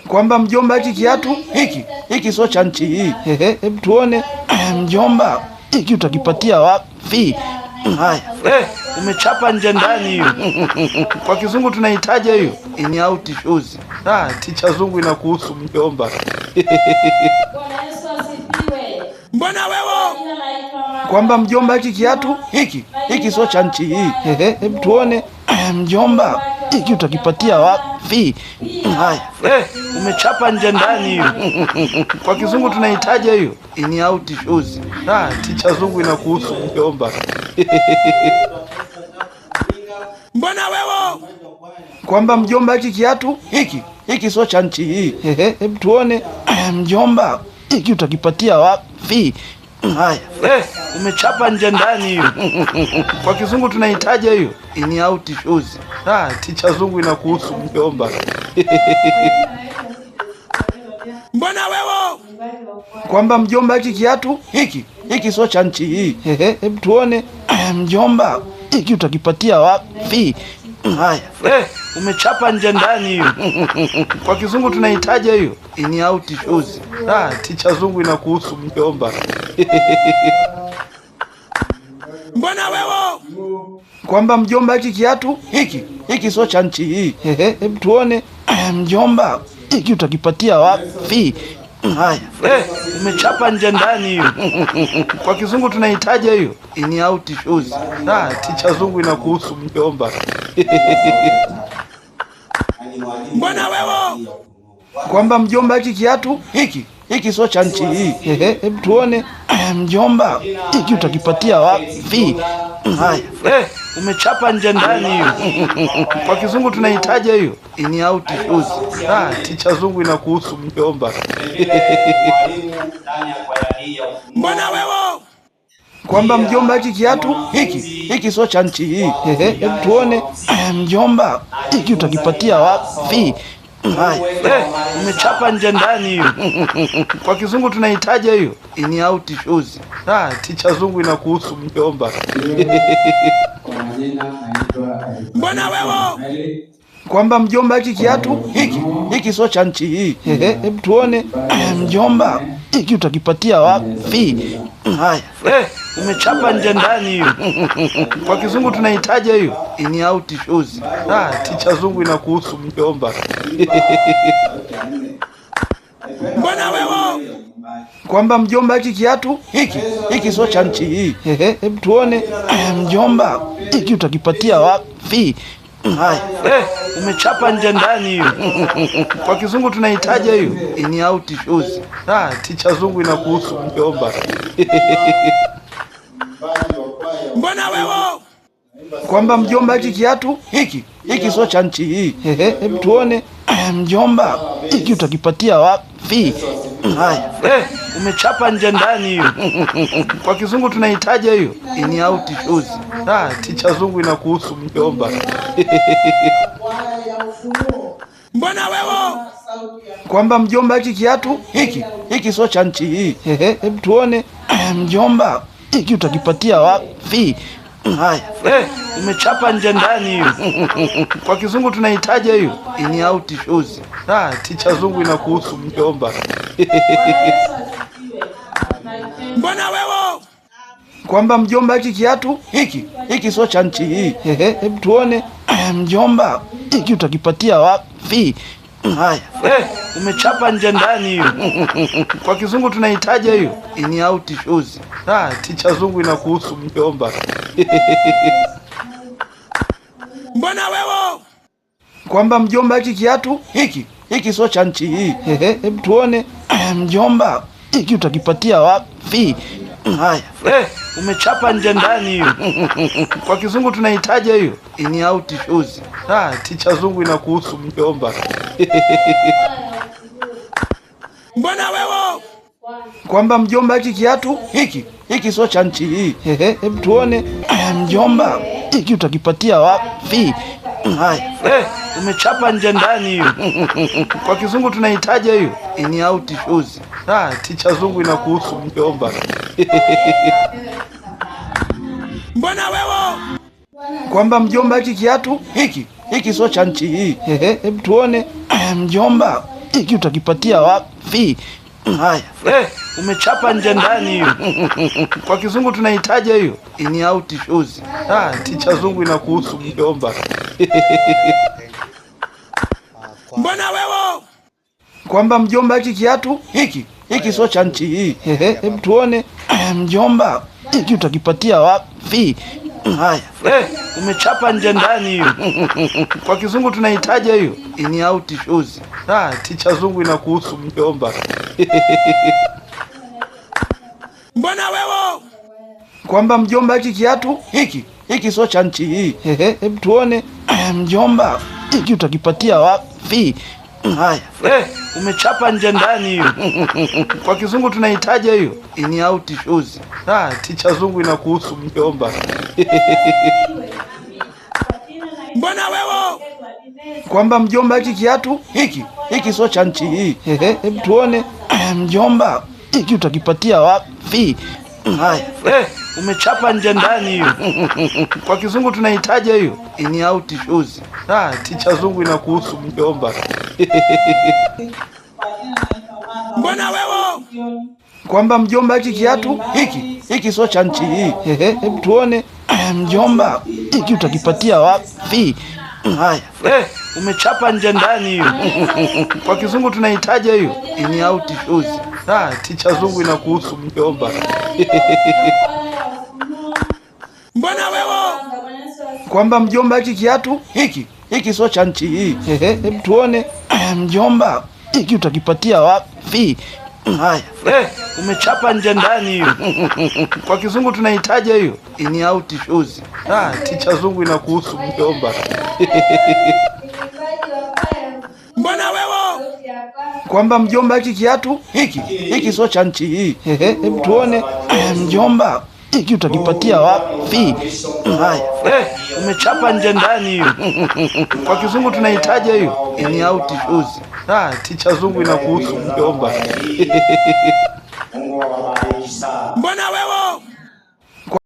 kwamba mjomba, hiki kiatu hiki sio cha nchi hii. Hebu tuone mjomba, hiki utakipatia wapi? Haya, umechapa nje ndani hiyo. Kwa kizungu tunahitaji hiyo in out shoes. Ticha zungu inakuhusu mjomba. Mbona wewe? Kwamba mjomba, hiki kiatu hiki sio cha nchi hii. Hebu tuone mjomba, hiki utakipatia wapi? Haya, umechapa nje ndani hiyo. Kwa kizungu tunahitaji hiyo in out shoes. Ticha zungu inakuhusu mjomba. Mbona wewe? Kwamba mjomba, hiki kiatu hiki sio cha nchi hii. Hebu tuone mjomba, hiki utakipatia wapi? Haya, umechapa nje ndani hiyo. Kwa kizungu tunahitaji hiyo in out shoes. Ticha zungu inakuhusu mjomba. Mbona wewe? Kwamba mjomba, hiki kiatu hiki sio cha nchi hii. Hebu tuone mjomba, hiki utakipatia wapi? Haya, umechapa nje ndani hiyo. Kwa kizungu tunahitaji hiyo in out shoes. Ticha zungu inakuhusu mjomba. Mbona wewe? Kwamba mjomba, hiki kiatu hiki sio cha nchi hii. Hebu tuone mjomba, hiki utakipatia wapi? Haya, umechapa nje ndani hiyo. Kwa kizungu tunahitaji hiyo in out shoes. Ticha zungu inakuhusu mjomba. Mbona wewe? Kwamba mjomba, hiki kiatu hiki sio cha nchi hii. Hebu tuone mjomba, hiki utakipatia wapi? Haya, umechapa nje ndani hiyo. Kwa kizungu tunahitaji hiyo in out shoes. Ticha zungu inakuhusu mjomba. Mbona wewe? Kwamba mjomba, hiki kiatu hiki sio cha nchi hii. Hebu tuone mjomba, hiki utakipatia wapi? Haya, umechapa nje ndani hiyo. Kwa kizungu tunahitaji hiyo in out shoes. Ticha zungu inakuhusu mjomba. Mbona wewe? Kwamba mjomba, hiki kiatu hiki sio cha nchi hii. Hebu tuone mjomba, hiki utakipatia wapi? Haya, umechapa nje ndani hiyo. Kwa kizungu tunahitaji hiyo in out shoes. Ticha zungu inakuhusu mjomba. Mbona wewe? Kwamba mjomba, hiki kiatu hiki sio cha nchi hii. Hebu tuone mjomba, hiki utakipatia wapi? Haya, umechapa nje ndani hiyo. Kwa kizungu tunahitaji hiyo in out shoes. Ticha zungu inakuhusu mjomba. Mbona wewe? Kwamba mjomba, hiki kiatu hiki sio cha nchi hii. Hebu tuone mjomba, hiki utakipatia wapi? Haya, umechapa nje ndani hiyo. Kwa kizungu tunahitaji hiyo in out shoes. Ticha zungu inakuhusu mjomba. Mbona wewe? Kwamba mjomba, hiki kiatu hiki sio cha nchi hii. Hebu tuone mjomba, hiki utakipatia wapi? Haya, umechapa nje ndani hiyo. Kwa kizungu tunahitaji hiyo in out shoes. Ticha zungu inakuhusu mjomba. Mbona wewe? Kwamba mjomba, hiki kiatu hiki sio cha nchi hii. Hebu tuone mjomba, hiki utakipatia wapi? Haya, umechapa nje ndani hiyo. Kwa kizungu tunahitaji hiyo in out shoes. Ticha zungu inakuhusu mjomba. Mbona wewe? Kwamba mjomba, hiki kiatu hiki sio cha nchi hii. Hebu tuone mjomba, hiki utakipatia wapi? Haya, umechapa nje ndani hiyo. Kwa kizungu tunahitaji hiyo in out shoes. Ticha zungu inakuhusu mjomba. Mbona wewe? Kwamba mjomba, hiki kiatu hiki sio cha nchi hii. Hebu tuone mjomba, hiki utakipatia wapi? Haya, umechapa nje ndani hiyo. Kwa kizungu tunahitaji hiyo in out shoes. Ticha zungu inakuhusu mjomba. Mbona wewe? Kwamba mjomba, hiki kiatu hiki sio cha nchi hii. Hebu tuone mjomba, hiki utakipatia wapi? Haya, umechapa nje ndani hiyo. Kwa kizungu tunahitaji hiyo in out shoes. Ticha zungu inakuhusu mjomba. Mbona wewe? Kwamba mjomba, hiki kiatu hiki sio cha nchi hii. Hebu tuone mjomba, hiki utakipatia wapi? Haya, umechapa nje ndani hiyo. Kwa kizungu tunahitaji hiyo in out shoes. Ticha zungu inakuhusu mjomba. Mbona wewe? Kwamba mjomba, hiki kiatu hiki sio cha nchi hii. Hebu tuone mjomba, hiki utakipatia wapi? Haya, umechapa nje ndani hiyo. Kwa kizungu tunahitaji hiyo in out shoes. Ticha zungu inakuhusu mjomba. Mbona wewe? Kwamba mjomba, hiki kiatu hiki sio cha nchi hii. Hebu tuone mjomba, hiki utakipatia wapi? Haya, umechapa nje ndani hiyo. Kwa kizungu tunahitaji hiyo in out shoes. Ticha zungu inakuhusu mjomba. Mbona wewe? Kwamba mjomba, hiki kiatu hiki sio cha nchi hii. Hebu tuone mjomba, hiki utakipatia wapi? Haya, umechapa nje ndani hiyo. Kwa kizungu tunahitaji hiyo in out shoes. Ticha zungu inakuhusu mjomba. Mbona wewe? Kwamba mjomba, hiki kiatu hiki sio cha nchi hii. Hebu tuone mjomba, hiki utakipatia wapi? Haya, umechapa nje ndani hiyo. Kwa kizungu tunahitaji hiyo in out shoes. Ticha zungu inakuhusu mjomba. Mbona wewe? Kwamba mjomba, hiki kiatu hiki sio cha nchi hii. Hebu tuone mjomba, hiki utakipatia wapi? Haya, umechapa nje ndani hiyo. Kwa kizungu tunahitaji hiyo in out shoes. Ticha zungu inakuhusu mjomba. Mbona wewe?